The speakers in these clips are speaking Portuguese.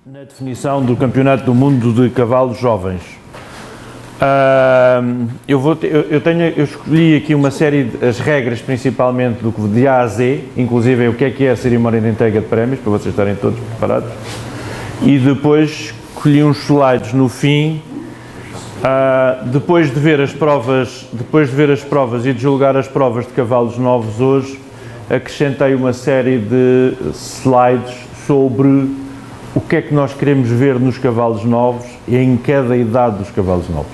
na definição do Campeonato do Mundo de Cavalos Jovens. Eu escolhi aqui uma série as regras, principalmente de A a Z, inclusive o que é a cerimónia de entrega de prémios, para vocês estarem todos preparados, e depois escolhi uns slides no fim, depois de ver as provas e de julgar as provas de cavalos novos hoje, acrescentei uma série de slides sobre o que é que nós queremos ver nos cavalos novos e em cada idade dos cavalos novos.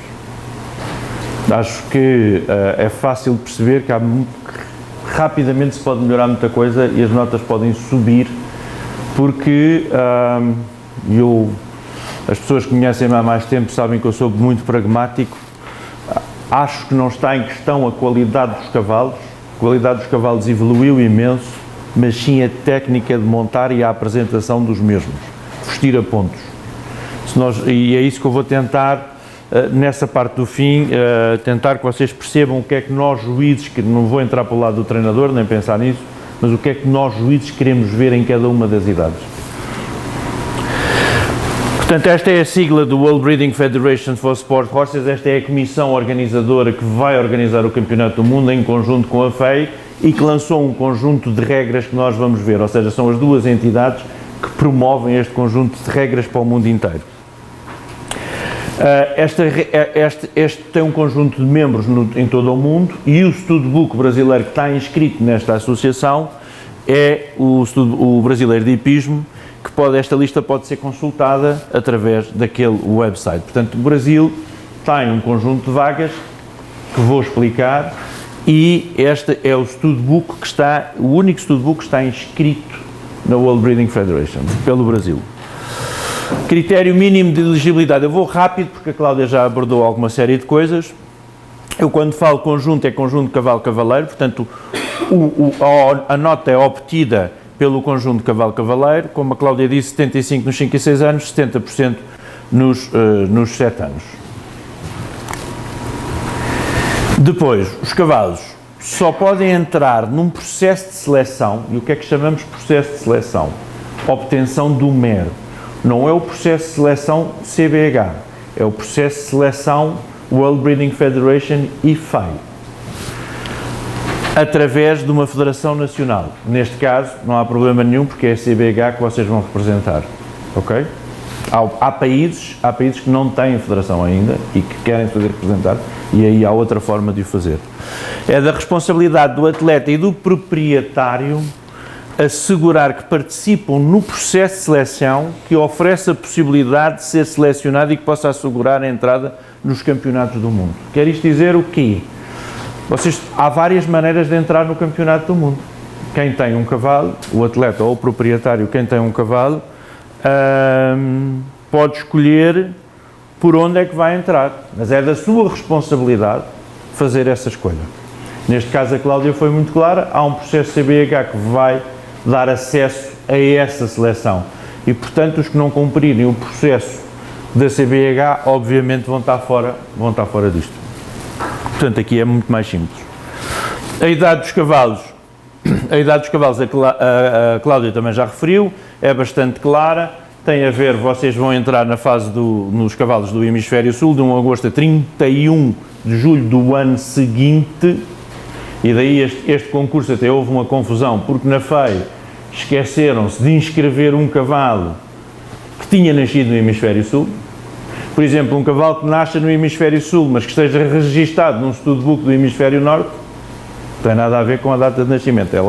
Acho que é fácil de perceber que rapidamente se pode melhorar muita coisa e as notas podem subir, porque as pessoas que conhecem-me há mais tempo sabem que eu sou muito pragmático. Acho que não está em questão a qualidade dos cavalos. A qualidade dos cavalos evoluiu imenso, mas sim a técnica de montar e a apresentação dos mesmos, vestir a pontos. E é isso que eu vou tentar, nessa parte do fim, tentar que vocês percebam o que é que nós juízes, que não vou entrar para o lado do treinador, nem pensar nisso, mas o que é que nós juízes queremos ver em cada uma das idades. Portanto, esta é a sigla do World Breeding Federation for Sport Horses, esta é a comissão organizadora que vai organizar o Campeonato do Mundo em conjunto com a FEI e que lançou um conjunto de regras que nós vamos ver, ou seja, são as duas entidades que promovem este conjunto de regras para o mundo inteiro. Este tem um conjunto de membros em todo o mundo e o Studbook brasileiro que está inscrito nesta associação é o brasileiro de hipismo, que esta lista pode ser consultada através daquele website. Portanto, o Brasil tem um conjunto de vagas que vou explicar e este é o Studbook o único Studbook que está inscrito na World Breeding Federation, pelo Brasil. Critério mínimo de elegibilidade. Eu vou rápido porque a Cláudia já abordou alguma série de coisas. Eu quando falo conjunto é conjunto cavalo-cavaleiro, portanto a nota é obtida pelo conjunto cavalo-cavaleiro, como a Cláudia disse, 75% nos 5 e 6 anos, 70% nos 7 anos. Depois, os cavalos só podem entrar num processo de seleção, e o que é que chamamos de processo de seleção? Obtenção do MER. Não é o processo de seleção CBH, é o processo de seleção World Breeding Federation e FEI, através de uma federação nacional. Neste caso, não há problema nenhum, porque é a CBH que vocês vão representar, ok? Há países que não têm federação ainda e que querem fazer representar, e aí há outra forma de o fazer. É da responsabilidade do atleta e do proprietário assegurar que participam no processo de seleção que oferece a possibilidade de ser selecionado e que possa assegurar a entrada nos campeonatos do mundo. Quer isto dizer o quê? Há várias maneiras de entrar no campeonato do mundo. Quem tem um cavalo, o atleta ou o proprietário, quem tem um cavalo, pode escolher por onde é que vai entrar, mas é da sua responsabilidade fazer essa escolha. Neste caso a Cláudia foi muito clara, há um processo CBH que vai dar acesso a essa seleção e, portanto, os que não cumprirem o processo da CBH, obviamente vão estar fora disto. Portanto, aqui é muito mais simples. A idade dos cavalos, a Cláudia também já referiu, é bastante clara, tem a ver, vocês vão entrar na fase nos cavalos do Hemisfério Sul, de 1 de agosto a 31 de julho do ano seguinte, e daí este concurso até houve uma confusão, porque na FEI esqueceram-se de inscrever um cavalo que tinha nascido no Hemisfério Sul. Por exemplo, um cavalo que nasce no Hemisfério Sul, mas que esteja registado num Studbook do Hemisfério Norte, não tem nada a ver com a data de nascimento, é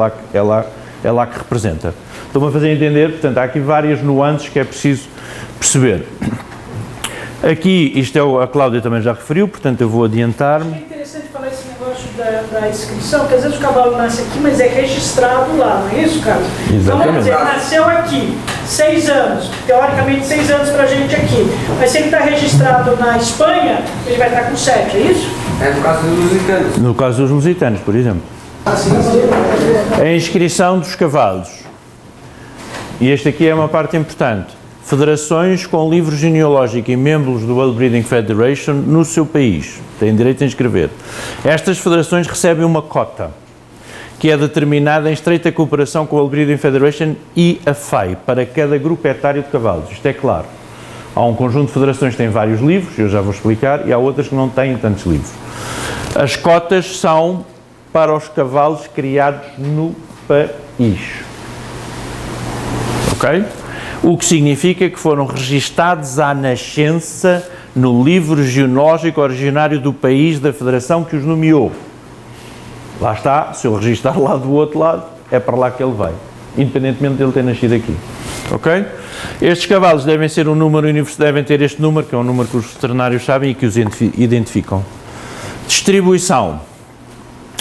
lá que representa. Estão-me a fazer entender? Portanto, há aqui várias nuances que é preciso perceber. Aqui, a Cláudia também já referiu, portanto eu vou adiantar-me. É interessante falar esse negócio da inscrição, que às vezes o cavalo nasce aqui, mas é registrado lá, não é isso, Carlos? Exatamente. Então, vamos dizer, nasceu aqui, 6 anos, teoricamente 6 anos pra gente aqui, mas se ele está registrado na Espanha, ele vai estar com 7, é isso? É no caso dos lusitanos. No caso dos lusitanos, por exemplo. A inscrição dos cavalos. E este aqui é uma parte importante. Federações com livro genealógico e membros do World Breeding Federation no seu país têm direito a inscrever. Estas federações recebem uma cota, que é determinada em estreita cooperação com a World Breeding Federation e a FEI, para cada grupo etário de cavalos. Isto é claro. Há um conjunto de federações que têm vários livros, eu já vou explicar, e há outras que não têm tantos livros. As cotas são para os cavalos criados no país. Ok? O que significa que foram registados à nascença no livro genealógico originário do país da federação que os nomeou. Lá está, se eu registrar lá do outro lado, é para lá que ele vai, independentemente de ele ter nascido aqui. Ok? Estes cavalos devem ser um número universal, devem ter este número, que é um número que os veterinários sabem e que os identificam. Distribuição.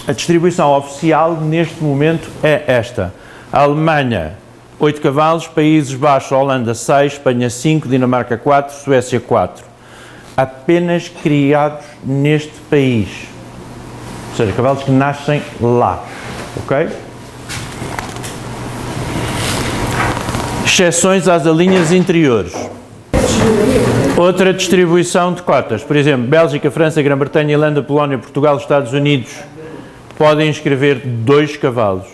A distribuição oficial neste momento é esta. A Alemanha, 8 cavalos, Países Baixos, Holanda 6, Espanha 5, Dinamarca 4, Suécia 4. Apenas criados neste país. Ou seja, cavalos que nascem lá. Ok? Exceções às linhas interiores. Outra distribuição de cotas. Por exemplo, Bélgica, França, Grã-Bretanha, Irlanda, Polónia, Portugal, Estados Unidos podem inscrever 2 cavalos.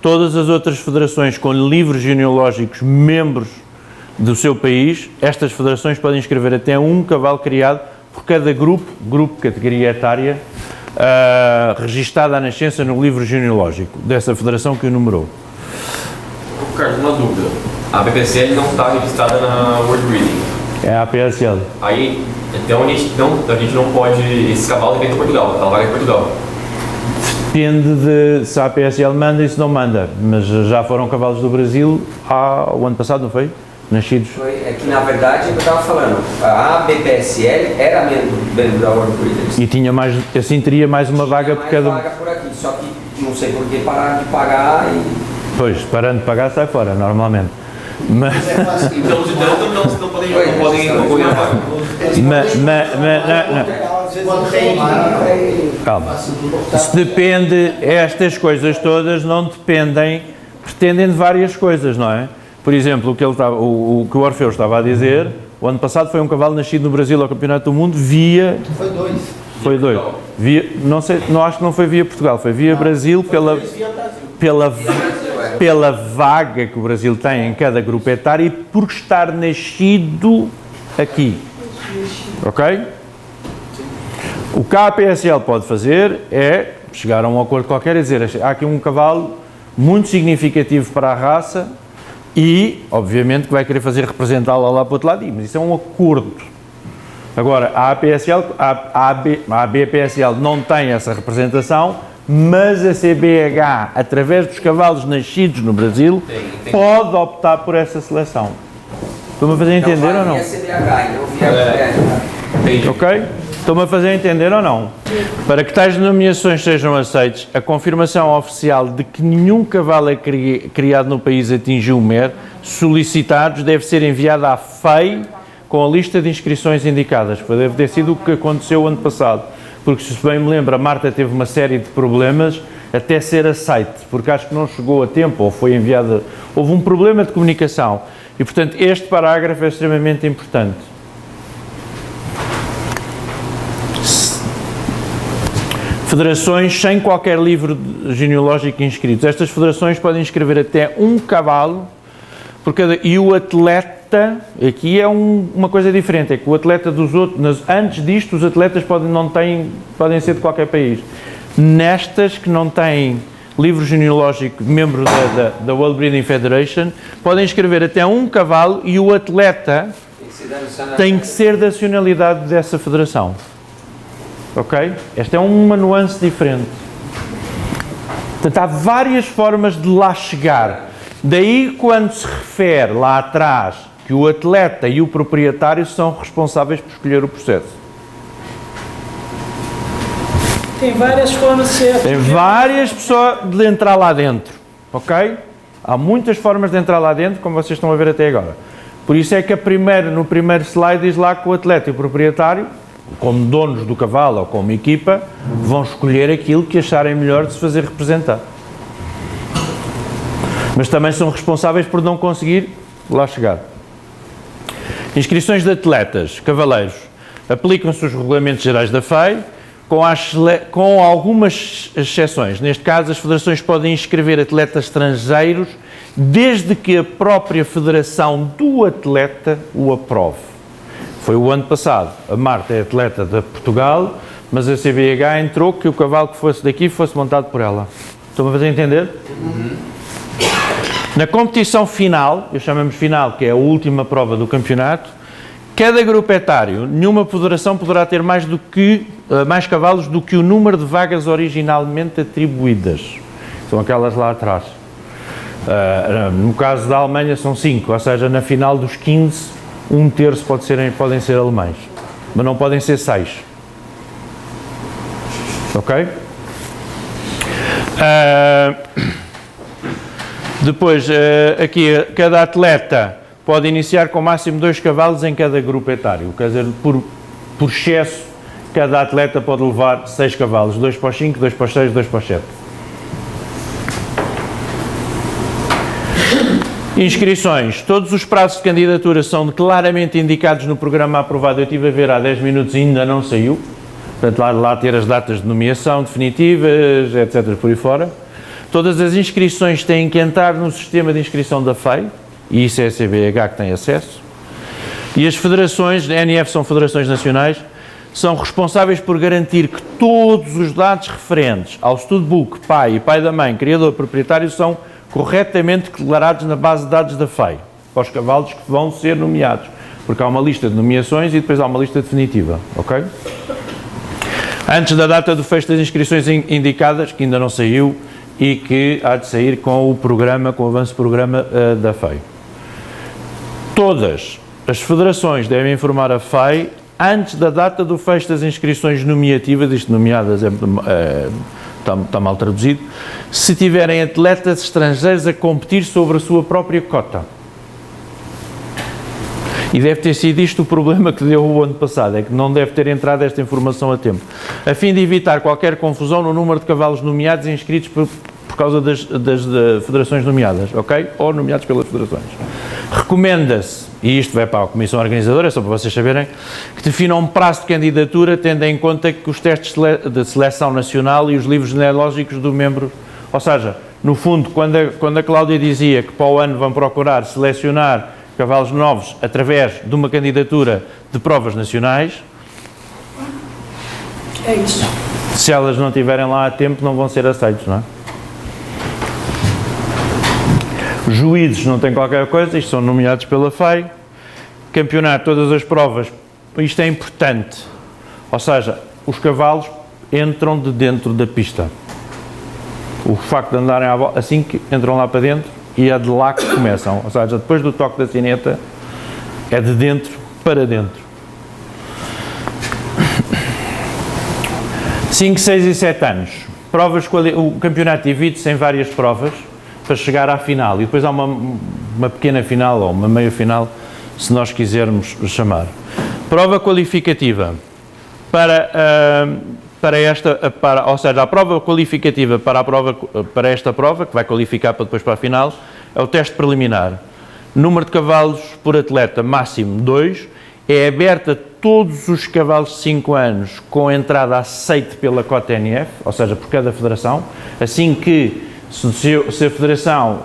Todas as outras federações com livros genealógicos membros do seu país, estas federações podem inscrever até 1 cavalo criado por cada grupo, categoria etária, registada à nascença no livro genealógico dessa federação que o numerou. Carlos, uma dúvida. A BPCL não está registrada na World Breeding. É a APSL. Aí, então a gente não pode... Esse cavalo vem de Portugal, ela vai em Portugal. Depende de se a APSL manda e se não manda, mas já foram cavalos do Brasil o ano passado, não foi? Nascidos. É que na verdade eu estava falando, a BPSL era membro da World Breeders. E tinha mais, assim teria mais uma vaga por cada... vaga por aqui, só que não sei por que pararam de pagar e... Pois, parando de pagar sai fora, normalmente. Mas... Então os idiotas não podem concorrer à vaga. Calma. Se depende, estas coisas todas não dependem, pretendem de várias coisas, não é? Por exemplo, o que o Orfeu estava a dizer, o ano passado foi um cavalo nascido no Brasil ao Campeonato do Mundo via... Foi 2. Via, não sei, não acho que não foi via Portugal, foi via Brasil pela vaga que o Brasil tem em cada grupo etário e por estar nascido aqui. Ok? O que a APSL pode fazer é chegar a um acordo qualquer e dizer há aqui um cavalo muito significativo para a raça e, obviamente, que vai querer fazer representá-lo lá para o outro lado, mas isso é um acordo. Agora, a BPSL não tem essa representação, mas a CBH, através dos cavalos nascidos no Brasil, pode optar por essa seleção. Estão-me a fazer entender ou não? Ok? Estão-me a fazer entender ou não? Para que tais nomeações sejam aceites, a confirmação oficial de que nenhum cavalo é criado no país atingiu o MER solicitados deve ser enviada à FEI com a lista de inscrições indicadas. Deve ter sido o que aconteceu ano passado. Porque, se bem me lembro, a Marta teve uma série de problemas até ser aceite, porque acho que não chegou a tempo, ou foi enviada... Houve um problema de comunicação. E, portanto, este parágrafo é extremamente importante. Federações sem qualquer livro genealógico inscrito. Estas federações podem inscrever até 1 cavalo por cada... E o atleta, aqui é uma coisa diferente, é que o atleta dos outros... Antes disto, os atletas podem ser de qualquer país. Nestas que não têm livro genealógico, membro da World Breeding Federation, podem inscrever até 1 cavalo e o atleta tem que ser da nacionalidade dessa federação. Ok? Esta é uma nuance diferente. Portanto, há várias formas de lá chegar. Daí, quando se refere lá atrás que o atleta e o proprietário são responsáveis por escolher o processo. Tem várias formas de ser... Tem várias pessoas de entrar lá dentro. Ok? Há muitas formas de entrar lá dentro, como vocês estão a ver até agora. Por isso é que no primeiro slide diz lá que o atleta e o proprietário, como donos do cavalo ou como equipa, vão escolher aquilo que acharem melhor de se fazer representar. Mas também são responsáveis por não conseguir lá chegar. Inscrições de atletas, cavaleiros. Aplicam-se os regulamentos gerais da FEI. com algumas exceções. Neste caso, as federações podem inscrever atletas estrangeiros desde que a própria federação do atleta o aprove. Foi o ano passado. A Marta é atleta de Portugal, mas a CBH entrou que o cavalo que fosse daqui fosse montado por ela. Estão a fazer entender? Na competição final, eu chamamos final, que é a última prova do campeonato, cada grupo etário, nenhuma federação poderá ter mais cavalos do que o número de vagas originalmente atribuídas. São aquelas lá atrás. No caso da Alemanha são 5, ou seja, na final dos 15, um terço podem ser alemães, mas não podem ser 6. Ok? Depois, aqui, cada atleta pode iniciar com máximo 2 cavalos em cada grupo etário. Quer dizer, por excesso, cada atleta pode levar 6 cavalos. 2 para os 5, 2 para os 6, 2 para os 7. Inscrições. Todos os prazos de candidatura são claramente indicados no programa aprovado. Eu estive a ver há 10 minutos e ainda não saiu. Portanto, lá ter as datas de nomeação definitivas, etc. por aí fora. Todas as inscrições têm que entrar no sistema de inscrição da FEI, e isso é a CBH que tem acesso. E as federações, a NF são federações nacionais, são responsáveis por garantir que todos os dados referentes ao studbook, pai e pai da mãe, criador, proprietário, são corretamente declarados na base de dados da FEI, para os cavalos que vão ser nomeados, porque há uma lista de nomeações e depois há uma lista definitiva, ok? Antes da data do fecho das inscrições indicadas, que ainda não saiu, e que há de sair com o programa, com o avanço do programa da FEI. Todas as federações devem informar a FEI antes da data do fecho das inscrições nomeativas, isto nomeadas está mal traduzido, se tiverem atletas estrangeiros a competir sobre a sua própria cota. E deve ter sido isto o problema que deu o ano passado, é que não deve ter entrado esta informação a tempo. A fim de evitar qualquer confusão no número de cavalos nomeados e inscritos por causa das federações nomeadas, ok? Ou nomeados pelas federações. Recomenda-se, e isto vai para a Comissão Organizadora, só para vocês saberem, que defina um prazo de candidatura tendo em conta que os testes de seleção nacional e os livros genealógicos do membro, ou seja, no fundo, quando a Cláudia dizia que para o ano vão procurar selecionar cavalos novos através de uma candidatura de provas nacionais, É isso. se elas não estiverem lá a tempo, não vão ser aceitos, não é? Juízes não têm qualquer coisa, isto são nomeados pela FEI. Campeonato, todas as provas, isto é importante. Ou seja, os cavalos entram de dentro da pista. O facto de andarem à volta, assim que entram lá para dentro, e é de lá que começam. Ou seja, depois do toque da sineta, é de dentro para dentro. 5, 6 e 7 anos. O campeonato divide-se em várias provas para chegar à final. E depois há uma pequena final ou uma meia final, se nós quisermos chamar. Prova qualificativa. Ou seja, a prova qualificativa para esta prova, que vai qualificar para depois para a final, é o teste preliminar. Número de cavalos por atleta, máximo 2, é aberta a todos os cavalos de 5 anos com entrada aceite pela cota NF, ou seja, por cada federação, assim que se a federação,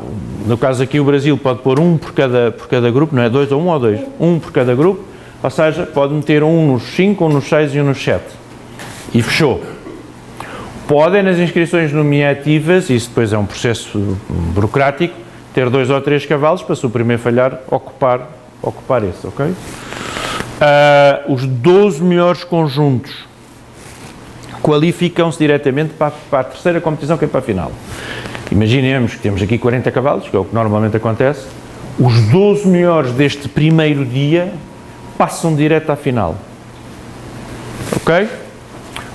no caso aqui o Brasil, pode pôr um por cada grupo, não é 2 ou 1 ou 2, um por cada grupo, ou seja, pode meter um nos 5, um nos 6 e um nos 7. E fechou. Podem, nas inscrições nomeativas, isso depois é um processo burocrático, ter 2 ou 3 cavalos para, se o primeiro falhar, ocupar esse, ok? Os 12 melhores conjuntos qualificam-se diretamente para a terceira competição, que é para a final. Imaginemos que temos aqui 40 cavalos, que é o que normalmente acontece, os 12 melhores deste primeiro dia passam direto à final. Ok?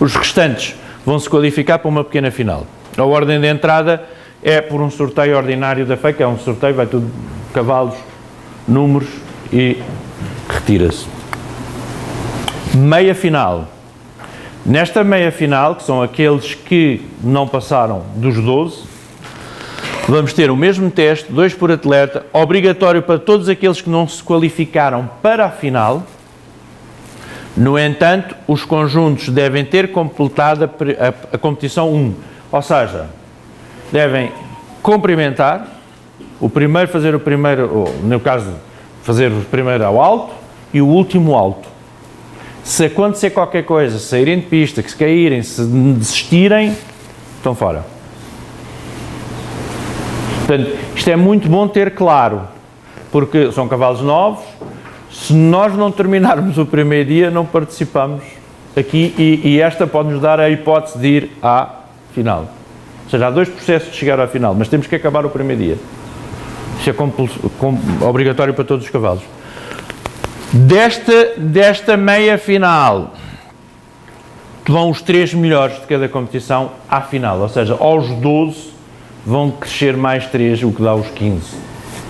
Os restantes vão-se qualificar para uma pequena final. A ordem de entrada é por um sorteio ordinário da FEI, que é um sorteio, vai tudo cavalos, números e retira-se. Meia final. Nesta meia final, que são aqueles que não passaram dos 12, vamos ter o mesmo teste, 2 por atleta, obrigatório para todos aqueles que não se qualificaram para a final, No entanto, os conjuntos devem ter completado a competição 1, ou seja, devem cumprimentar, fazer o primeiro, ou, no caso, fazer o primeiro ao alto e o último alto. Se acontecer qualquer coisa, se saírem de pista, que se caírem, se desistirem, estão fora. Portanto, isto é muito bom ter claro, porque são cavalos novos. Se nós não terminarmos o primeiro dia, não participamos aqui e esta pode-nos dar a hipótese de ir à final. Ou seja, há 2 processos de chegar à final, mas temos que acabar o primeiro dia. Isso é obrigatório para todos os cavalos. Desta meia final, vão os 3 melhores de cada competição à final, ou seja, aos 12 vão crescer mais 3, o que dá os 15,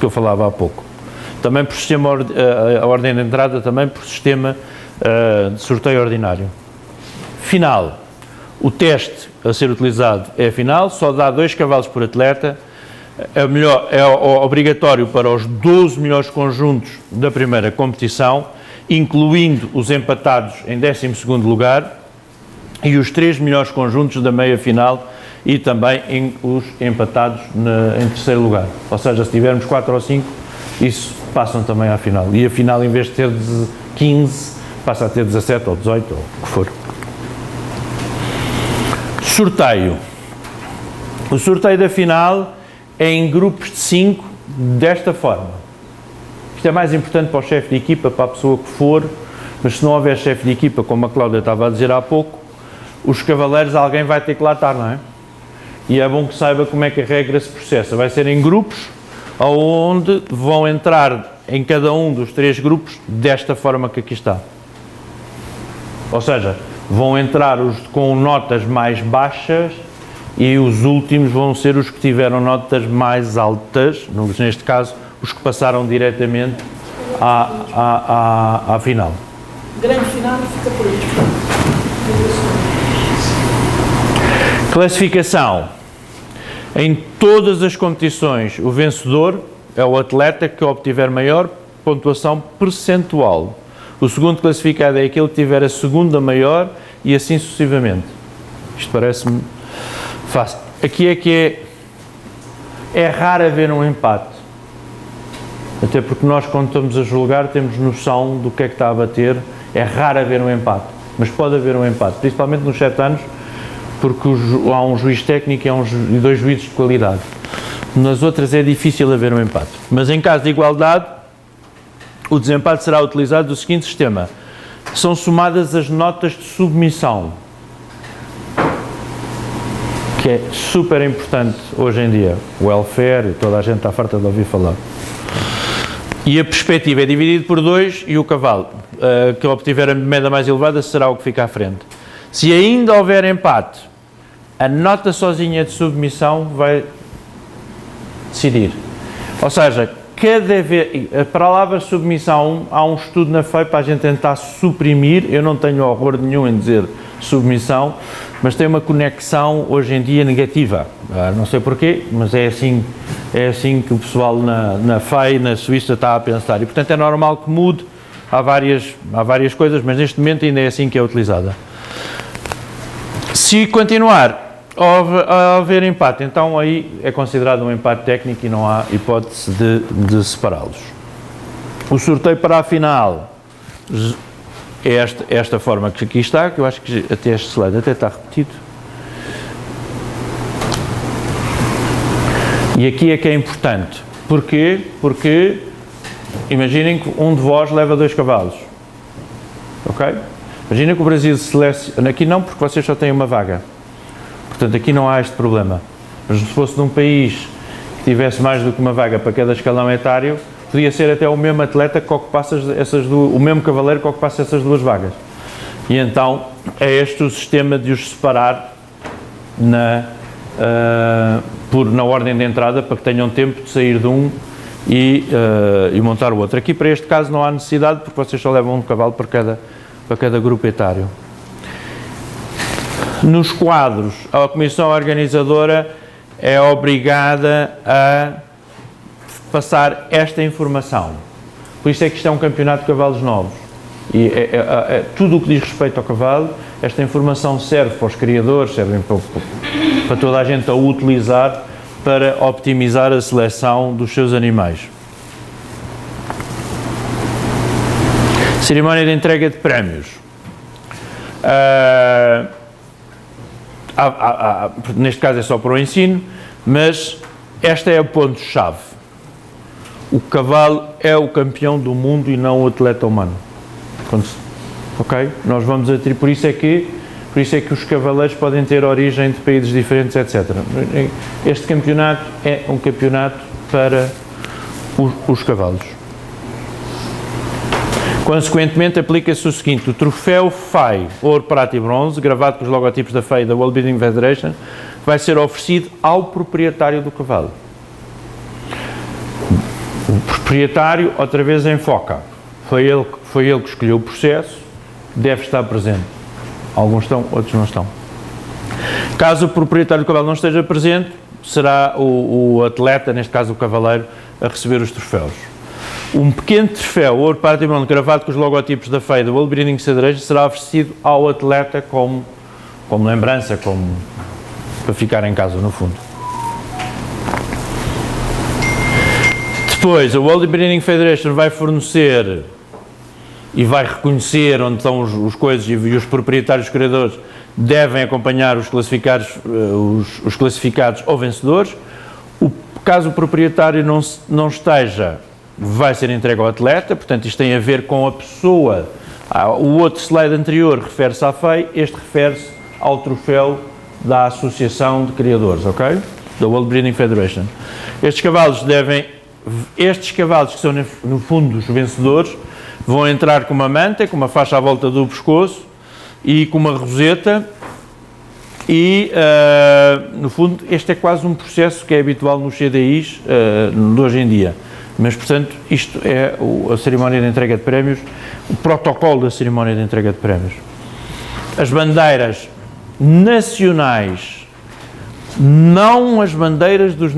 que eu falava há pouco. Também por sistema, a ordem de entrada, também por sistema de sorteio ordinário. Final. O teste a ser utilizado é a final, só dá 2 cavalos por atleta, é obrigatório para os 12 melhores conjuntos da primeira competição, incluindo os empatados em 12º lugar e os 3 melhores conjuntos da meia final e também os empatados em 3º lugar. Ou seja, se tivermos 4 ou 5, isso passam também à final. E a final, em vez de ter 15, passa a ter 17 ou 18, ou o que for. Sorteio. O sorteio da final é em grupos de 5, desta forma. Isto é mais importante para o chefe de equipa, para a pessoa que for, mas se não houver chefe de equipa, como a Cláudia estava a dizer há pouco, os cavaleiros, alguém vai ter que lá estar, não é? E é bom que saiba como é que a regra se processa. Vai ser em grupos, onde vão entrar em cada um dos 3 grupos desta forma que aqui está. Ou seja, vão entrar os com notas mais baixas e os últimos vão ser os que tiveram notas mais altas, neste caso, os que passaram diretamente à final. Grande final fica por último. Classificação. Em todas as competições, o vencedor é o atleta que obtiver maior pontuação percentual. O segundo classificado é aquele que tiver a segunda maior e assim sucessivamente. Isto parece-me fácil. Aqui é que é raro haver um empate. Até porque nós, quando estamos a julgar, temos noção do que é que está a bater. É raro haver um empate. Mas pode haver um empate, principalmente nos 7 anos, porque há um juiz técnico e 2 juízes de qualidade. Nas outras é difícil haver um empate. Mas em caso de igualdade, o desempate será utilizado do seguinte sistema. São somadas as notas de submissão, que é super importante hoje em dia. O welfare, toda a gente está farta de ouvir falar. E a perspectiva é dividida por 2 e o cavalo que obtiver a média mais elevada será o que fica à frente. Se ainda houver empate, a nota sozinha de submissão vai decidir. Ou seja, cada vez, a palavra submissão, há um estudo na FEI para a gente tentar suprimir, eu não tenho horror nenhum em dizer submissão, mas tem uma conexão hoje em dia negativa. Não sei porquê, mas é assim que o pessoal na FEI, na Suíça, está a pensar. E portanto é normal que mude, há várias coisas, mas neste momento ainda é assim que é utilizada. Se continuar a haver empate, então aí é considerado um empate técnico e não há hipótese de separá-los. O sorteio para a final é esta forma que aqui está, que eu acho que até este slide até está repetido. E aqui é que é importante. Porquê? Porque imaginem que um de vós leva 2 cavalos. Ok? Imaginem que o Brasil seleciona. Aqui não, porque vocês só têm uma vaga. Portanto, aqui não há este problema. Mas se fosse de um país que tivesse mais do que uma vaga para cada escalão etário, podia ser até o mesmo atleta que ocupasse o mesmo cavaleiro que ocupasse essas 2 vagas. E então é este o sistema de os separar na ordem de entrada, para que tenham tempo de sair de um e montar o outro. Aqui, para este caso, não há necessidade, porque vocês só levam um cavalo para cada grupo etário. Nos quadros, a comissão organizadora é obrigada a passar esta informação. Por isso é que isto é um campeonato de cavalos novos. E tudo o que diz respeito ao cavalo, esta informação serve para os criadores, serve para toda a gente a utilizar para optimizar a seleção dos seus animais. Cerimónia de entrega de prémios. Neste caso é só para o ensino, mas este é o ponto-chave. O cavalo é o campeão do mundo e não o atleta humano. Ok? Nós vamos por isso é que os cavaleiros podem ter origem de países diferentes, etc. Este campeonato é um campeonato para os cavalos. Consequentemente, aplica-se o seguinte: o troféu FAI, ouro, prata e bronze, gravado com os logotipos da FAI e da World Breeding Federation, vai ser oferecido ao proprietário do cavalo. O proprietário, outra vez, enfoca. Foi ele que escolheu o processo, deve estar presente. Alguns estão, outros não estão. Caso o proprietário do cavalo não esteja presente, será o atleta, neste caso o cavaleiro, a receber os troféus. Um pequeno troféu, ouro, prata e bronze, gravado com os logotipos da FAI e da World Breeding Federation, será oferecido ao atleta como lembrança, para ficar em casa, no fundo. Depois, a World Breeding Federation vai fornecer e vai reconhecer onde estão os coisas, e os proprietários, os criadores, devem acompanhar os classificados ou vencedores. Caso o proprietário não esteja, vai ser entregue ao atleta, portanto isto tem a ver com a pessoa. O outro slide anterior refere-se à FEI, este refere-se ao troféu da Associação de Criadores, ok? Da World Breeding Federation. Estes cavalos que são no fundo os vencedores, vão entrar com uma manta, com uma faixa à volta do pescoço e com uma roseta e, no fundo, este é quase um processo que é habitual nos CDIs de hoje em dia. Mas, portanto, isto é a cerimónia de entrega de prémios, o protocolo da cerimónia de entrega de prémios. As bandeiras nacionais, não as bandeiras dos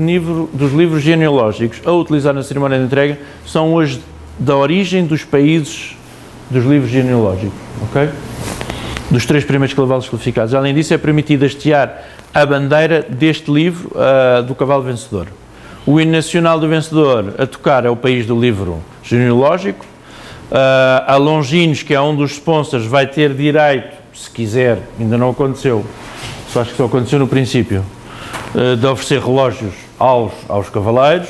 livros genealógicos a utilizar na cerimónia de entrega, são hoje da origem dos países dos livros genealógicos, ok? Dos 3 primeiros cavalos classificados. Além disso, é permitido hastear a bandeira deste livro do cavalo vencedor. O hino nacional do vencedor a tocar é o país do livro genealógico. A Longinos, que é um dos sponsors, vai ter direito, se quiser, ainda não aconteceu, só acho que só aconteceu no princípio, de oferecer relógios aos cavaleiros.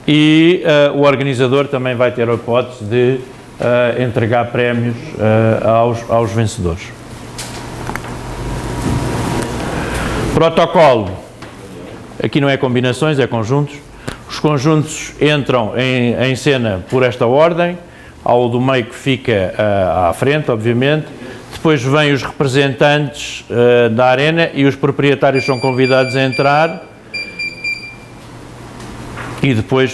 E o organizador também vai ter a hipótese de entregar prémios aos vencedores. Protocolo. Aqui não é combinações, é conjuntos. Os conjuntos entram em cena por esta ordem, ao do meio que fica à frente, obviamente. Depois vêm os representantes da arena e os proprietários são convidados a entrar. E depois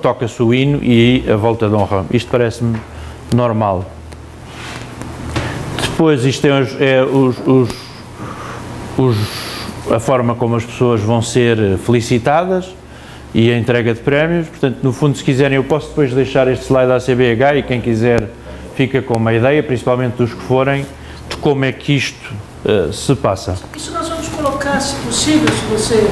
toca-se o hino e a volta de honra. Isto parece-me normal. Depois isto é a forma como as pessoas vão ser felicitadas e a entrega de prémios. Portanto, no fundo, se quiserem, eu posso depois deixar este slide à CBH e quem quiser fica com uma ideia, principalmente dos que forem, de como é que isto se passa. Isso nós vamos colocar, se possível, se você...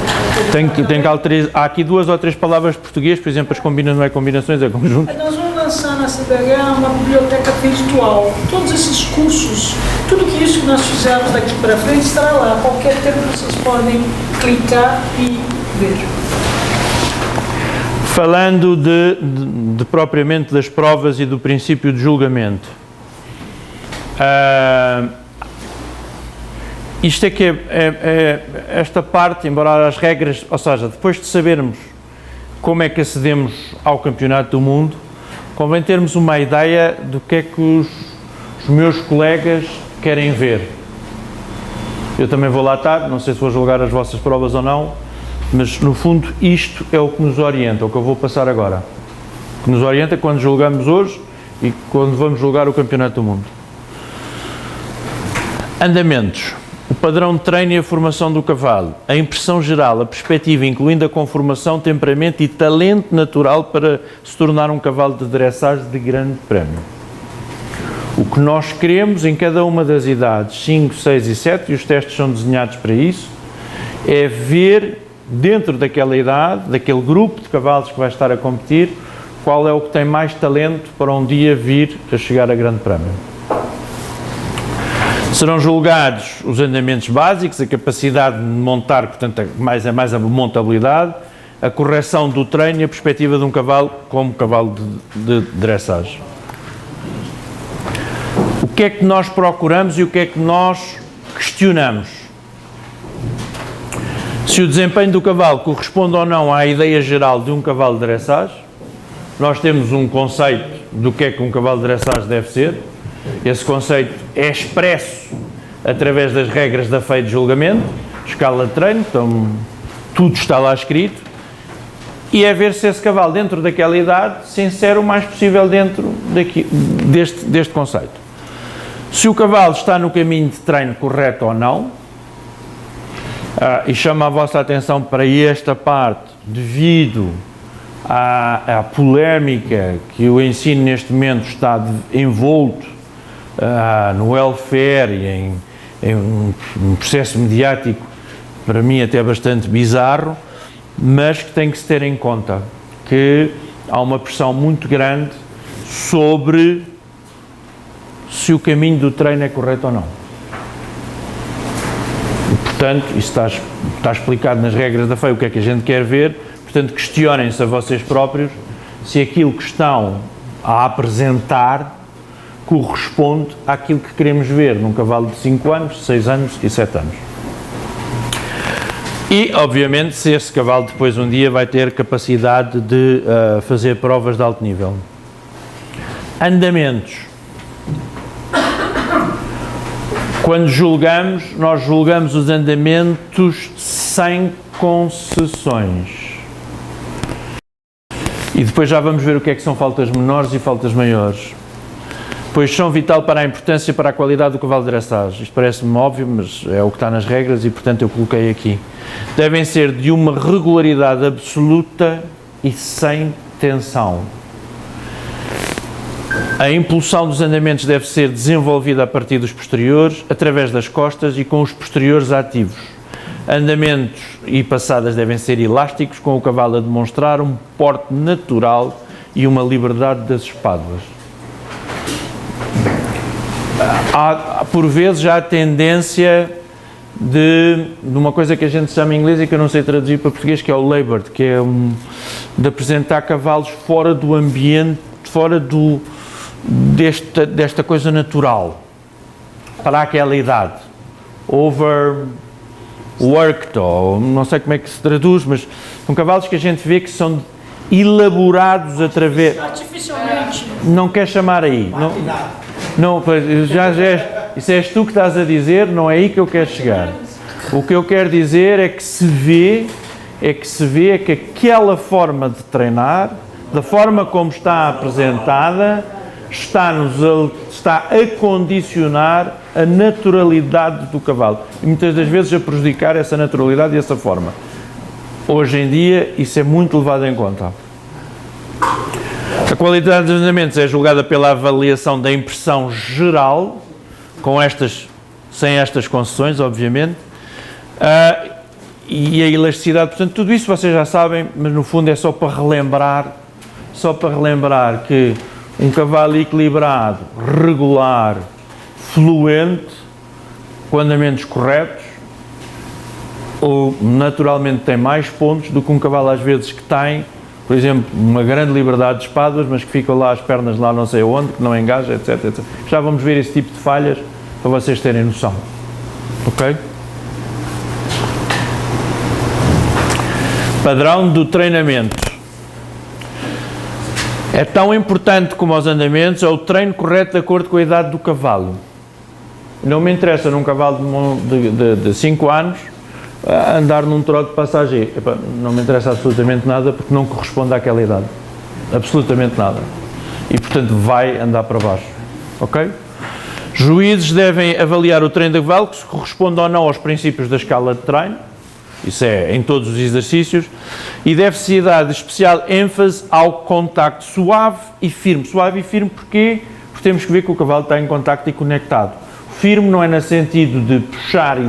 Tem que alterar. Há aqui 2 ou 3 palavras português, por exemplo, as combinações não é combinações, é conjunto. Nós vamos lançar na CBH uma biblioteca virtual. Todos esses cursos, tudo que isso que nós fizemos daqui para frente estará lá. A qualquer tempo vocês podem clicar e ver. Falando de propriamente das provas e do princípio de julgamento. Isto é que esta parte, embora as regras, ou seja, depois de sabermos como é que acedemos ao Campeonato do Mundo, convém termos uma ideia do que é que os meus colegas querem ver. Eu também vou lá estar, não sei se vou julgar as vossas provas ou não, mas no fundo isto é o que nos orienta, o que eu vou passar agora. O que nos orienta quando julgamos hoje e quando vamos julgar o Campeonato do Mundo. Andamentos. O padrão de treino e a formação do cavalo, a impressão geral, a perspectiva, incluindo a conformação, temperamento e talento natural para se tornar um cavalo de dressage de grande prémio. O que nós queremos em cada uma das idades 5, 6 e 7, e os testes são desenhados para isso, é ver dentro daquela idade, daquele grupo de cavalos que vai estar a competir, qual é o que tem mais talento para um dia vir a chegar a grande prémio. Serão julgados os andamentos básicos, a capacidade de montar, portanto, é mais a montabilidade, a correção do treino e a perspectiva de um cavalo como cavalo de dressage. O que é que nós procuramos e o que é que nós questionamos? Se o desempenho do cavalo corresponde ou não à ideia geral de um cavalo de dressage. Nós temos um conceito do que é que um cavalo de dressage deve ser. Esse conceito é expresso através das regras da FEI de julgamento, escala de treino, então tudo está lá escrito, e é ver se esse cavalo dentro daquela idade se insere o mais possível dentro deste conceito. Se o cavalo está no caminho de treino correto ou não, e chamo a vossa atenção para esta parte devido à polémica que o ensino neste momento está envolto no welfare e em um processo mediático, para mim até bastante bizarro, mas que tem que se ter em conta que há uma pressão muito grande sobre se o caminho do treino é correto ou não. E, portanto, isso está explicado nas regras da FEI, o que é que a gente quer ver. Portanto, questionem-se a vocês próprios se aquilo que estão a apresentar corresponde àquilo que queremos ver num cavalo de 5 anos, 6 anos e 7 anos. E, obviamente, se esse cavalo depois um dia vai ter capacidade de fazer provas de alto nível. Andamentos. Quando julgamos, nós julgamos os andamentos sem concessões. E depois já vamos ver o que é que são faltas menores e faltas maiores. Pois são vital para a importância e para a qualidade do cavalo de dressage. Isto parece-me óbvio, mas é o que está nas regras e, portanto, eu coloquei aqui. Devem ser de uma regularidade absoluta e sem tensão. A impulsão dos andamentos deve ser desenvolvida a partir dos posteriores, através das costas e com os posteriores ativos. Andamentos e passadas devem ser elásticos, com o cavalo a demonstrar um porte natural e uma liberdade das espáduas. Há, por vezes, já a tendência de uma coisa que a gente chama em inglês e que eu não sei traduzir para português, que é o labored, que é de apresentar cavalos fora do ambiente, fora desta coisa natural, para aquela idade. Overworked, ou não sei como é que se traduz, mas são cavalos que a gente vê que são elaborados através... Artificialmente. Não quer chamar aí. Não, isso és tu que estás a dizer, não é aí que eu quero chegar. O que eu quero dizer é que se vê que aquela forma de treinar, da forma como está apresentada, está a condicionar a naturalidade do cavalo e muitas das vezes a prejudicar essa naturalidade e essa forma. Hoje em dia isso é muito levado em conta. A qualidade dos andamentos é julgada pela avaliação da impressão geral, sem estas concessões, obviamente, e a elasticidade. Portanto, tudo isso vocês já sabem, mas no fundo é só para relembrar que um cavalo equilibrado, regular, fluente, com andamentos corretos, ou naturalmente tem mais pontos do que um cavalo às vezes que tem, por exemplo, uma grande liberdade de espáduas, mas que ficam lá as pernas lá não sei onde, que não engaja, etc, etc. Já vamos ver esse tipo de falhas para vocês terem noção. Ok? Padrão do treinamento. É tão importante como os andamentos, é o treino correto de acordo com a idade do cavalo. Não me interessa num cavalo de 5 anos andar num trote de passagem. Não me interessa absolutamente nada porque não corresponde àquela idade. Absolutamente nada. E, portanto, vai andar para baixo. Ok? Juízes devem avaliar o treino de cavalo, que se corresponde ou não aos princípios da escala de treino. Isso é em todos os exercícios, e deve-se dar especial ênfase ao contacto suave e firme. Suave e firme porquê? porque temos que ver que o cavalo está em contacto e conectado. Firme não é no sentido de puxar e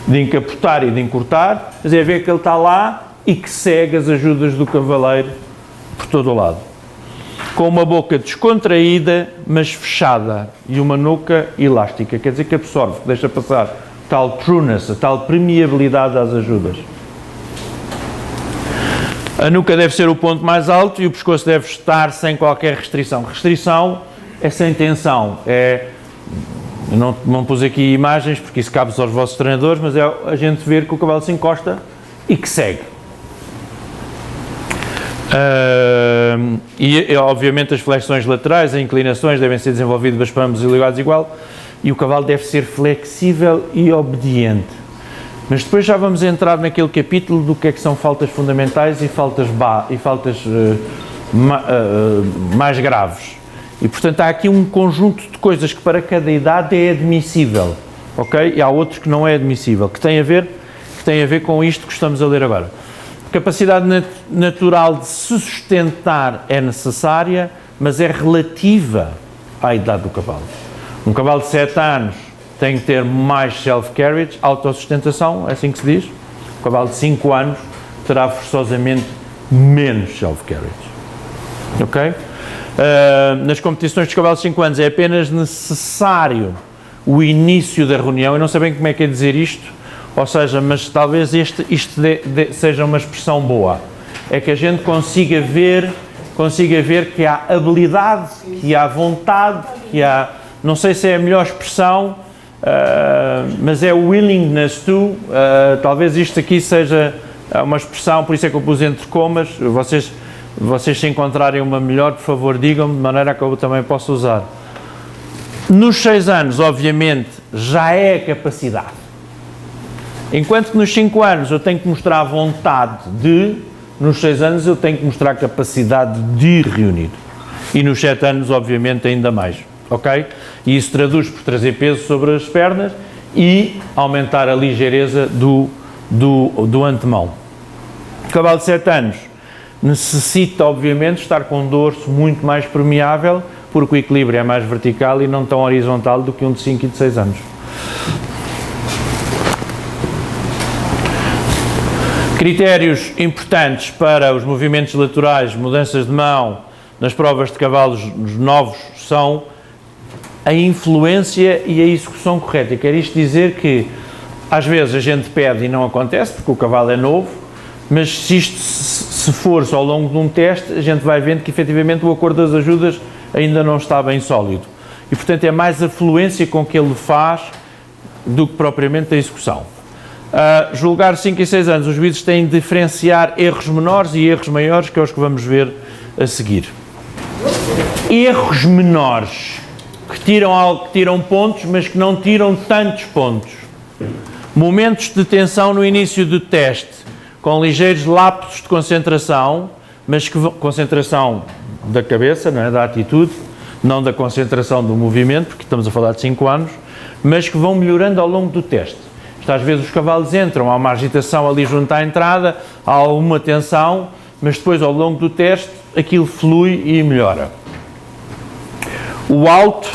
de encapotar e de encurtar, mas é ver que ele está lá e que segue as ajudas do cavaleiro por todo o lado. Com uma boca descontraída, mas fechada, e uma nuca elástica, quer dizer que absorve, que deixa passar tal prudeness, a tal permeabilidade às ajudas. A nuca deve ser o ponto mais alto e o pescoço deve estar sem qualquer restrição. Restrição é sem tensão, não pus aqui imagens porque isso cabe aos vossos treinadores, mas é a gente ver que o cavalo se encosta e que segue. E obviamente as flexões laterais, as inclinações devem ser desenvolvidas para ambos ligados igual, e o cavalo deve ser flexível e obediente. Mas depois já vamos entrar naquele capítulo do que é que são faltas fundamentais e faltas mais graves. E portanto há aqui um conjunto de coisas que para cada idade é admissível, ok? E há outros que não é admissível, que tem a ver com isto que estamos a ler agora. Capacidade natural de se sustentar é necessária, mas é relativa à idade do cavalo. Um cavalo de 7 anos tem que ter mais self-carriage, autossustentação, é assim que se diz. Um cavalo de 5 anos terá forçosamente menos self-carriage. Ok? Nas competições dos cavalos de 5 anos é apenas necessário o início da reunião. Eu não sei bem como é que é dizer isto, ou seja, mas talvez isto seja uma expressão boa. É que a gente consiga ver que há habilidade, que há vontade, que há, não sei se é a melhor expressão, mas é o willingness to, talvez isto aqui seja uma expressão, por isso é que eu pus entre comas, vocês se encontrarem uma melhor, por favor, digam-me, de maneira que eu também possa usar. Nos 6 anos, obviamente, já é a capacidade. Enquanto que nos 5 anos eu tenho que mostrar a vontade de, nos 6 anos eu tenho que mostrar a capacidade de ir reunir. E nos 7 anos, obviamente, ainda mais. Ok? E isso traduz por trazer peso sobre as pernas e aumentar a ligeireza do antemão. O cavalo de 7 anos necessita, obviamente, estar com um dorso muito mais permeável, porque o equilíbrio é mais vertical e não tão horizontal do que um de 5 e de 6 anos. Critérios importantes para os movimentos laterais, mudanças de mão nas provas de cavalos novos são a influência e a execução correta. Quer isto dizer que às vezes a gente pede e não acontece porque o cavalo é novo, mas se isto se for ao longo de um teste, a gente vai vendo que efetivamente o acordo das ajudas ainda não está bem sólido. E portanto é mais a fluência com que ele faz do que propriamente a execução. Julgar 5 e 6 anos, os juízes têm de diferenciar erros menores e erros maiores, que é os que vamos ver a seguir. Erros menores, que tiram pontos, mas que não tiram tantos pontos. Momentos de tensão no início do teste, com ligeiros lapsos de concentração, mas que concentração da cabeça, não é? Da atitude, não da concentração do movimento, porque estamos a falar de 5 anos, mas que vão melhorando ao longo do teste. Às vezes os cavalos entram, há uma agitação ali junto à entrada, há alguma tensão, mas depois ao longo do teste aquilo flui e melhora. O alto,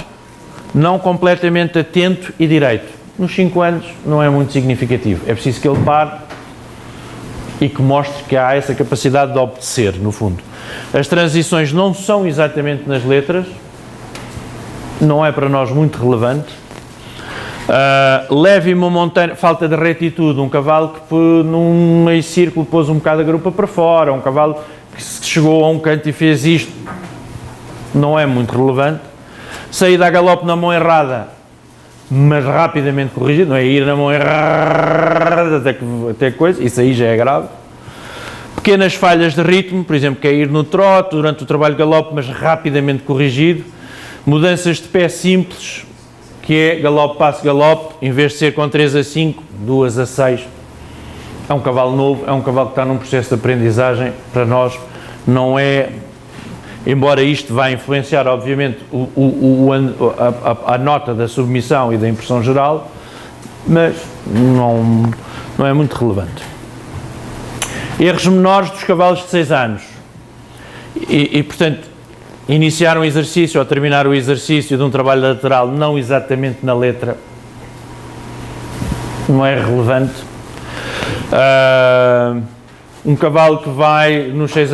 não completamente atento e direito. Nos 5 anos não é muito significativo, é preciso que ele pare e que mostre que há essa capacidade de obedecer, no fundo. As transições não são exatamente nas letras, não é para nós muito relevante. Leve-me uma montanha, falta de retitude, um cavalo que num meio círculo pôs um bocado a grupa para fora, um cavalo que chegou a um canto e fez isto, não é muito relevante. Saída a galope na mão errada, mas rapidamente corrigido, não é ir na mão errada até coisa, isso aí já é grave. Pequenas falhas de ritmo, por exemplo, que é ir no trote durante o trabalho de galope, mas rapidamente corrigido. Mudanças de pé simples, que é galope, passo, galope, em vez de ser com 3 a 5, 2 a 6. É um cavalo novo, é um cavalo que está num processo de aprendizagem, para nós não é, embora isto vá influenciar, obviamente, a nota da submissão e da impressão geral, mas não é muito relevante. Erros menores dos cavalos de 6 anos. E portanto, iniciar um exercício ou terminar o exercício de um trabalho lateral não exatamente na letra não é relevante. Um cavalo que vai, nos 6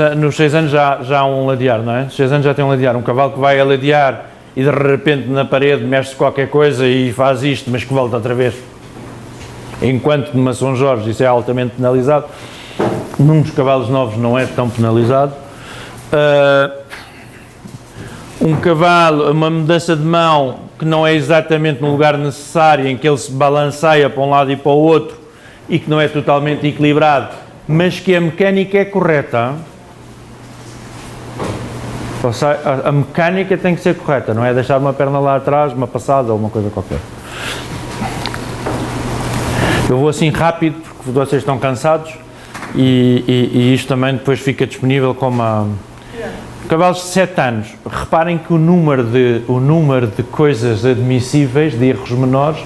anos já há um ladear, não é? Nos 6 anos já tem um ladear. Um cavalo que vai a ladear e de repente na parede mexe-se qualquer coisa e faz isto, mas que volta outra vez. Enquanto numa São Jorge isso é altamente penalizado, num dos cavalos novos não é tão penalizado. Um cavalo, uma mudança de mão que não é exatamente no lugar necessário, em que ele se balanceia para um lado e para o outro e que não é totalmente equilibrado, mas que a mecânica é correta. Ou seja, a mecânica tem que ser correta, não é deixar uma perna lá atrás, uma passada ou uma coisa qualquer. Eu vou assim rápido porque vocês estão cansados e isto também depois fica disponível como a... Cavalos de 7 anos, reparem que o número de coisas admissíveis, de erros menores,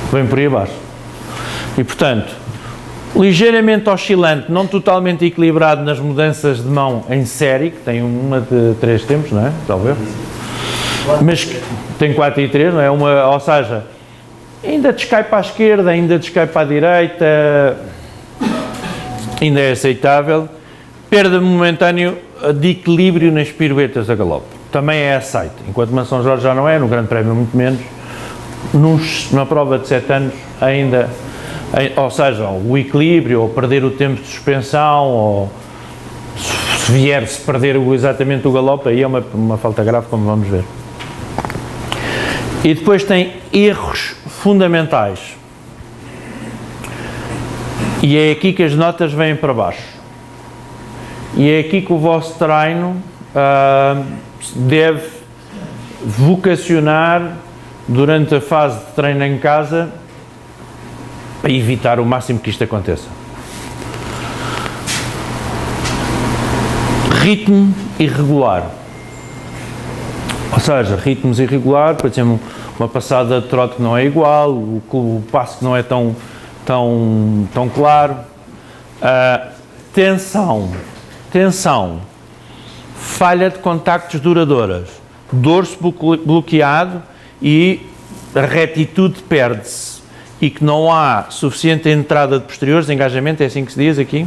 vem por aí abaixo. E portanto, ligeiramente oscilante, não totalmente equilibrado nas mudanças de mão em série, que tem uma de 3 tempos, não é? Talvez. Mas tem 4 e 3, não é? Ou seja, ainda descai para a esquerda, ainda descai para a direita, ainda é aceitável. Perda momentânea de equilíbrio nas piruetas a galope. Também é aceito, enquanto uma São Jorge já não é, no Grande Prémio muito menos. Na prova de 7 anos ainda, ou seja, o equilíbrio, ou perder o tempo de suspensão, ou se vier-se perder exatamente o galope, aí é uma falta grave, como vamos ver. E depois tem erros fundamentais. E é aqui que as notas vêm para baixo. E é aqui que o vosso treino deve vocacionar durante a fase de treino em casa para evitar o máximo que isto aconteça. Ritmo irregular. Ou seja, ritmos irregular, por exemplo, uma passada de trote que não é igual, o passo que não é tão claro. Tensão, falha de contactos duradouras, dorso bloqueado e a retitude perde-se e que não há suficiente entrada de posteriores, engajamento, é assim que se diz aqui,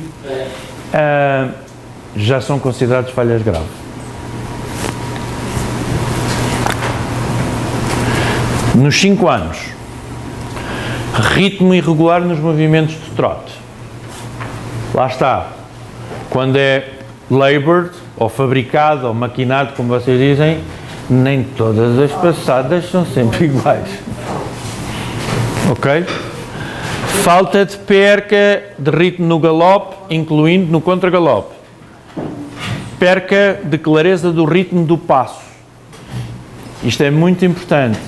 já são considerados falhas graves. Nos 5 anos, ritmo irregular nos movimentos de trote. Lá está. Quando é labored, ou fabricado, ou maquinado, como vocês dizem, nem todas as passadas são sempre iguais. Ok? Falta de perca de ritmo no galope, incluindo no contragalope. Perca de clareza do ritmo do passo. Isto é muito importante.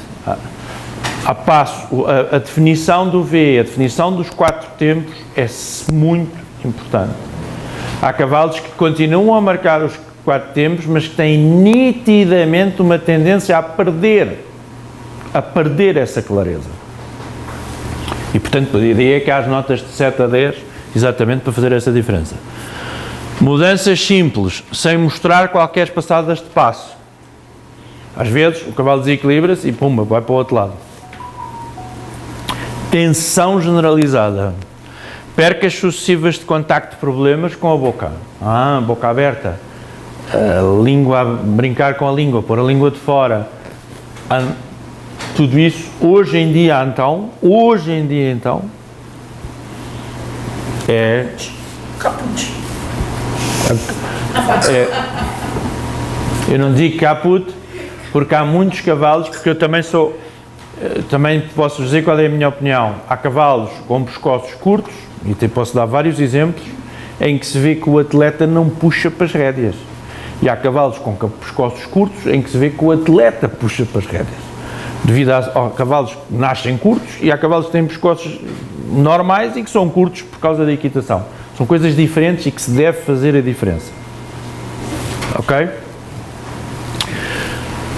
A definição do V, a definição dos 4 tempos é muito importante. Há cavalos que continuam a marcar os 4 tempos, mas que têm nitidamente uma tendência a perder essa clareza. E, portanto, a ideia é que há as notas de 7 a 10, exatamente para fazer essa diferença. Mudanças simples, sem mostrar qualquer passadas de passo. Às vezes, o cavalo desequilibra-se e, pumba, vai para o outro lado. Tensão generalizada. Percas sucessivas de contacto, problemas com a boca. Boca aberta. Língua, brincar com a língua, pôr a língua de fora. Tudo isso, hoje em dia então, é... Caput. Eu não digo caput, porque há muitos cavalos, porque eu também posso dizer qual é a minha opinião. Há cavalos com pescoços curtos, e posso dar vários exemplos, em que se vê que o atleta não puxa para as rédeas. E há cavalos com pescoços curtos, em que se vê que o atleta puxa para as rédeas. Devido a cavalos que nascem curtos, e há cavalos que têm pescoços normais e que são curtos por causa da equitação. São coisas diferentes e que se deve fazer a diferença. Ok?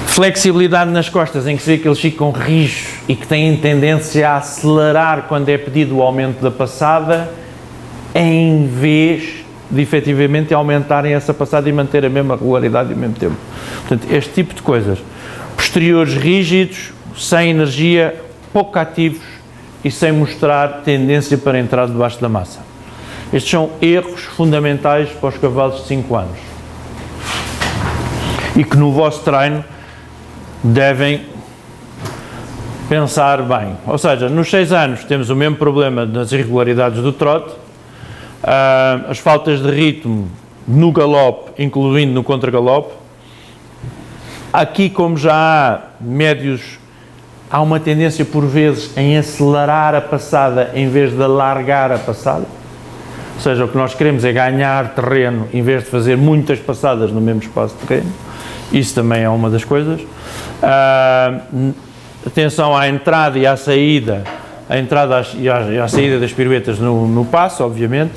Flexibilidade nas costas, em que se vê que eles ficam rijos e que têm tendência a acelerar quando é pedido o aumento da passada, em vez de efetivamente aumentarem essa passada e manter a mesma regularidade ao mesmo tempo. Portanto, este tipo de coisas. Posteriores rígidos, sem energia, pouco ativos e sem mostrar tendência para entrar debaixo da massa. Estes são erros fundamentais para os cavalos de 5 anos. E que no vosso treino devem pensar bem. Ou seja, nos 6 anos temos o mesmo problema das irregularidades do trote, as faltas de ritmo no galope, incluindo no contragalope. Aqui, como já há médios, há uma tendência por vezes em acelerar a passada em vez de alargar a passada. Ou seja, o que nós queremos é ganhar terreno em vez de fazer muitas passadas no mesmo espaço de terreno. Isso também é uma das coisas. Atenção à entrada e à saída, e à saída das piruetas no passo, obviamente.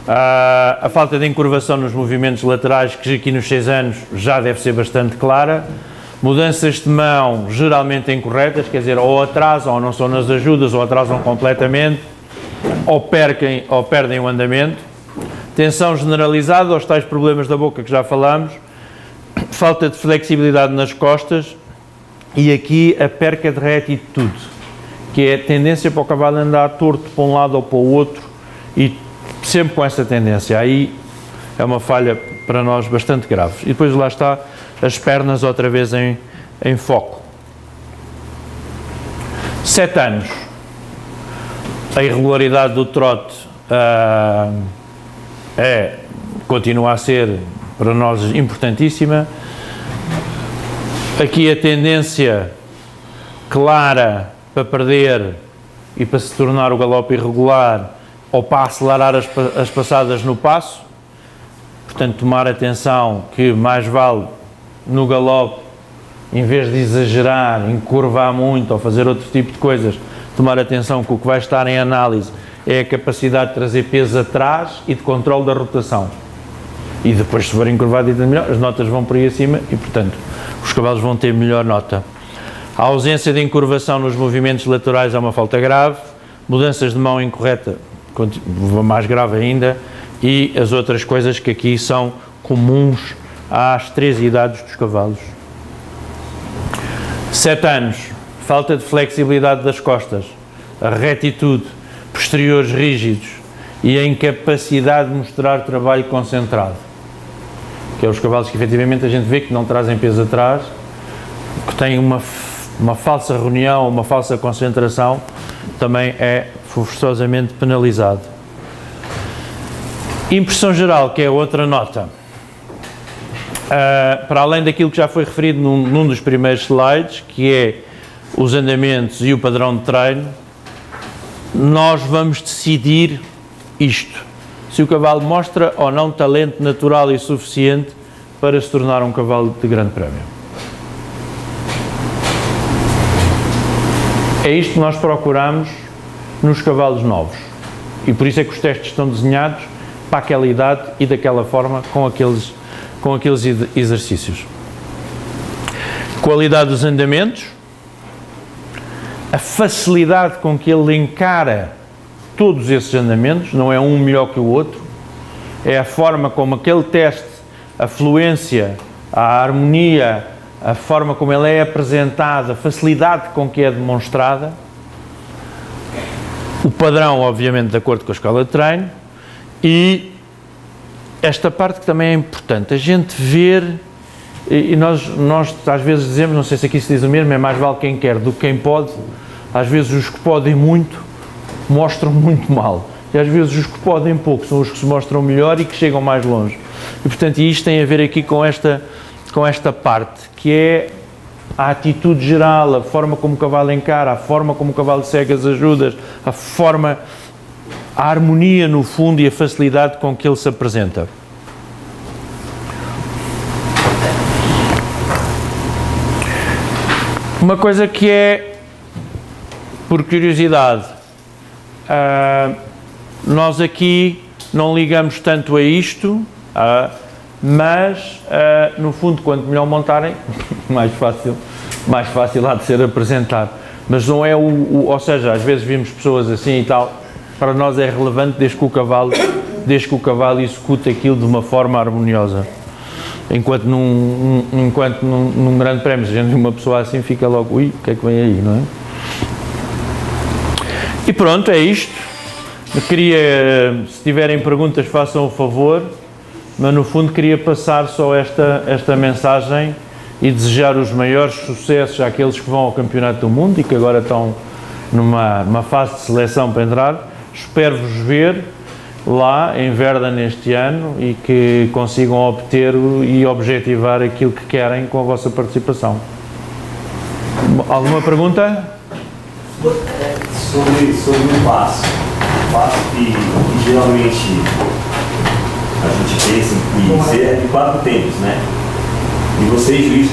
A falta de encurvação nos movimentos laterais, que aqui nos 6 anos já deve ser bastante clara. Mudanças de mão geralmente incorretas, quer dizer, ou atrasam ou não são nas ajudas, ou atrasam completamente, ou perdem o andamento. Tensão generalizada, aos tais problemas da boca que já falamos. Falta de flexibilidade nas costas e aqui a perca de retitude, que é a tendência para o cavalo andar torto para um lado ou para o outro e sempre com essa tendência. Aí é uma falha para nós bastante grave. E depois lá está as pernas outra vez em foco. 7 anos. A irregularidade do trote continua a ser para nós importantíssima. Aqui a tendência clara para perder e para se tornar o galope irregular ou para acelerar as passadas no passo. Portanto, tomar atenção que mais vale no galope, em vez de exagerar, encurvar muito ou fazer outro tipo de coisas, tomar atenção que o que vai estar em análise é a capacidade de trazer peso atrás e de controle da rotação. E depois, se for encurvado, as notas vão por aí acima e, portanto, os cavalos vão ter melhor nota. A ausência de encurvação nos movimentos laterais é uma falta grave, mudanças de mão incorreta, mais grave ainda, e as outras coisas que aqui são comuns às 3 idades dos cavalos. 7 anos, falta de flexibilidade das costas, a retitude, posteriores rígidos e a incapacidade de mostrar trabalho concentrado. Que é os cavalos que efetivamente a gente vê que não trazem peso atrás, que têm uma falsa reunião, uma falsa concentração, também é forçosamente penalizado. Impressão geral, que é outra nota. Para além daquilo que já foi referido num dos primeiros slides, que é os andamentos e o padrão de treino, nós vamos decidir isto. Se o cavalo mostra ou não talento natural e suficiente para se tornar um cavalo de grande prémio. É isto que nós procuramos nos cavalos novos. E por isso é que os testes estão desenhados para aquela idade e daquela forma, com aqueles exercícios. Qualidade dos andamentos, a facilidade com que ele encara todos esses andamentos, não é um melhor que o outro, é a forma como aquele teste, a fluência, a harmonia, a forma como ele é apresentado, a facilidade com que é demonstrada, o padrão, obviamente, de acordo com a escola de treino, e esta parte que também é importante, a gente ver, e nós às vezes dizemos, não sei se aqui se diz o mesmo, é mais vale quem quer do que quem pode. Às vezes os que podem muito mostram muito mal, e às vezes os que podem pouco são os que se mostram melhor e que chegam mais longe. E portanto isto tem a ver aqui com esta parte, que é a atitude geral, a forma como o cavalo encara, a forma como o cavalo segue as ajudas, a harmonia no fundo e a facilidade com que ele se apresenta. Uma coisa que é, por curiosidade, nós aqui não ligamos tanto a isto, mas no fundo, quanto melhor montarem, mais fácil há de ser apresentado. Mas não é ou seja, às vezes vimos pessoas assim e tal, para nós é relevante desde que o cavalo desde que o cavalo execute aquilo de uma forma harmoniosa. Enquanto num grande prémio, se a gente vê uma pessoa assim, fica logo, ui, o que é que vem aí, não é? E pronto, é isto. Eu queria, se tiverem perguntas, façam o favor, mas no fundo queria passar só esta mensagem e desejar os maiores sucessos àqueles que vão ao Campeonato do Mundo e que agora estão numa fase de seleção para entrar. Espero-vos ver lá em Verdun este ano e que consigam obter e objetivar aquilo que querem com a vossa participação. Alguma pergunta? Sobre o passo que geralmente a gente pensa que ser de 4 tempos, né? E vocês, juiz,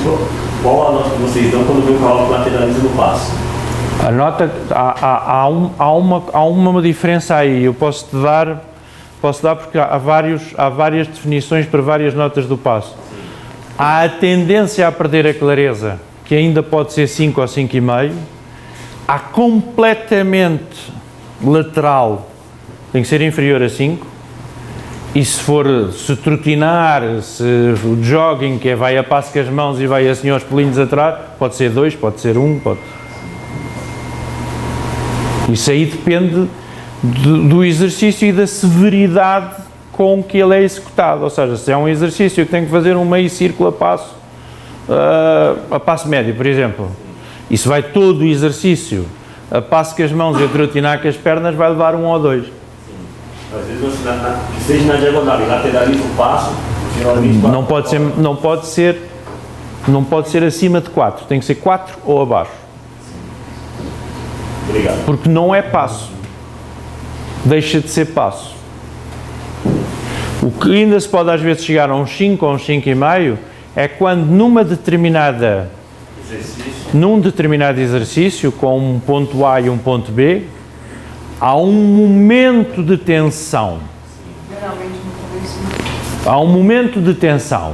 qual a nota que vocês dão quando vê o cavalo que lateraliza no passo? A nota, há uma diferença aí, eu posso dar porque há várias definições para várias notas do passo. Há a tendência a perder a clareza, que ainda pode ser 5 ou 5,5. Há completamente lateral, tem que ser inferior a 5. E se trotinar, se o jogging, que é vai a passo com as mãos e vai assim aos pulinhos atrás, pode ser 2, pode ser 1, pode... Isso aí depende do exercício e da severidade com que ele é executado. Ou seja, se é um exercício que tem que fazer um meio círculo a passo médio, por exemplo, e se vai todo o exercício a passo com as mãos e a trotinar com as pernas, vai levar 1 ou 2. Às vezes, que seja na diagonal e lateraliza o passo, geralmente... Não pode ser acima de 4, tem que ser 4 ou abaixo. Obrigado. Porque não é passo. Deixa de ser passo. O que ainda se pode às vezes chegar a uns 5 ou uns 5,5 é quando num determinado exercício, com um ponto A e um ponto B, há um momento de tensão. Há um momento de tensão.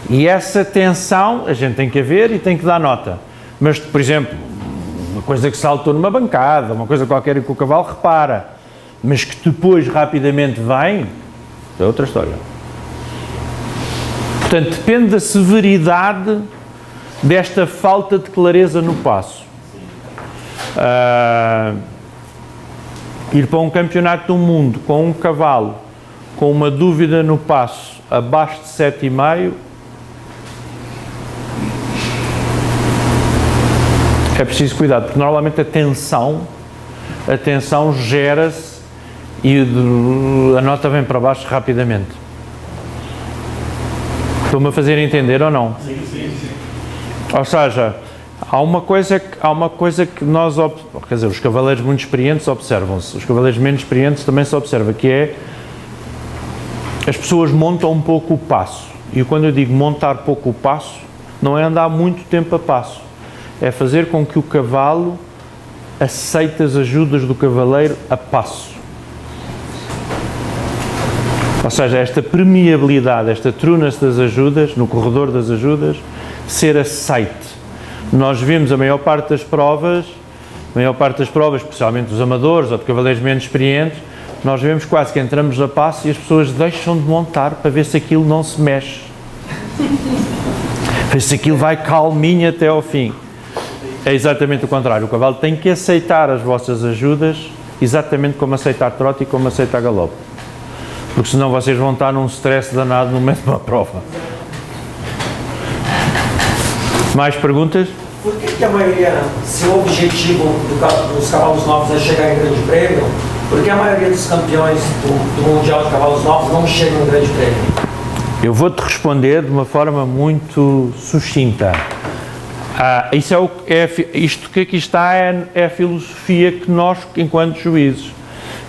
E essa tensão a gente tem que ver e tem que dar nota. Mas, por exemplo, uma coisa que saltou numa bancada, uma coisa qualquer que o cavalo repara, mas que depois rapidamente vem, é outra história. Portanto, depende da severidade desta falta de clareza no passo. Ir para um campeonato do mundo com um cavalo com uma dúvida no passo abaixo de 7,5 é preciso cuidado, porque normalmente a tensão gera-se e a nota vem para baixo rapidamente. Estou-me a fazer entender ou não? Sim. Ou seja, há uma coisa que nós, quer dizer, os cavaleiros muito experientes observam-se, os cavaleiros menos experientes também se observa, que é, as pessoas montam um pouco o passo, e quando eu digo montar pouco o passo, não é andar muito tempo a passo, é fazer com que o cavalo aceite as ajudas do cavaleiro a passo. Ou seja, esta permeabilidade, esta trunas das ajudas, no corredor das ajudas, ser aceite. Nós vemos a maior parte das provas, especialmente dos amadores ou de cavaleiros menos experientes, nós vemos quase que entramos a passo e as pessoas deixam de montar para ver se aquilo não se mexe. Ver se aquilo vai calminho até ao fim. É exatamente o contrário. O cavalo tem que aceitar as vossas ajudas exatamente como aceitar trote e como aceitar galope. Porque senão vocês vão estar num stress danado no meio de uma prova. Mais perguntas? Por que a maioria, se o objetivo dos cavalos novos é chegar em grande prêmio, por que a maioria dos campeões do Mundial de Cavalos Novos não chegam em grande prêmio? Eu vou-te responder de uma forma muito sucinta. Isto que aqui está é a filosofia que nós, enquanto juízes,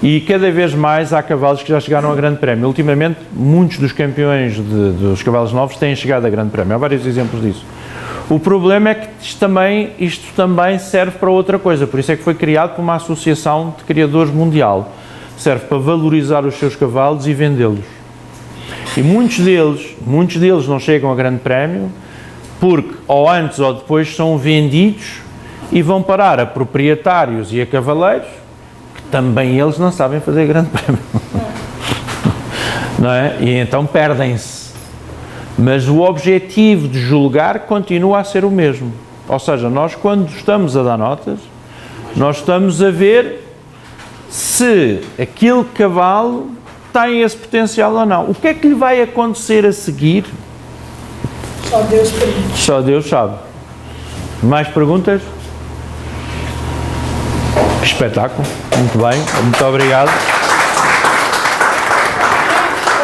e cada vez mais há cavalos que já chegaram a grande prémio. Ultimamente, muitos dos campeões dos cavalos novos têm chegado a grande prémio. Há vários exemplos disso. O problema é que isto também serve para outra coisa, por isso é que foi criado por uma associação de criadores mundial. Serve para valorizar os seus cavalos e vendê-los. E muitos deles não chegam a grande prémio, porque ou antes ou depois são vendidos e vão parar a proprietários e a cavaleiros, que também eles não sabem fazer grande prémio. não é? E então perdem-se. Mas o objetivo de julgar continua a ser o mesmo. Ou seja, nós quando estamos a dar notas, nós estamos a ver se aquele cavalo tem esse potencial ou não. O que é que lhe vai acontecer a seguir? Só Deus permite. Só Deus sabe. Mais perguntas? Que espetáculo. Muito bem. Muito obrigado.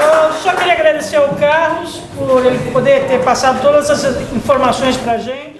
Eu só queria agradecer ao Carlos por ele poder ter passado todas essas informações para a gente.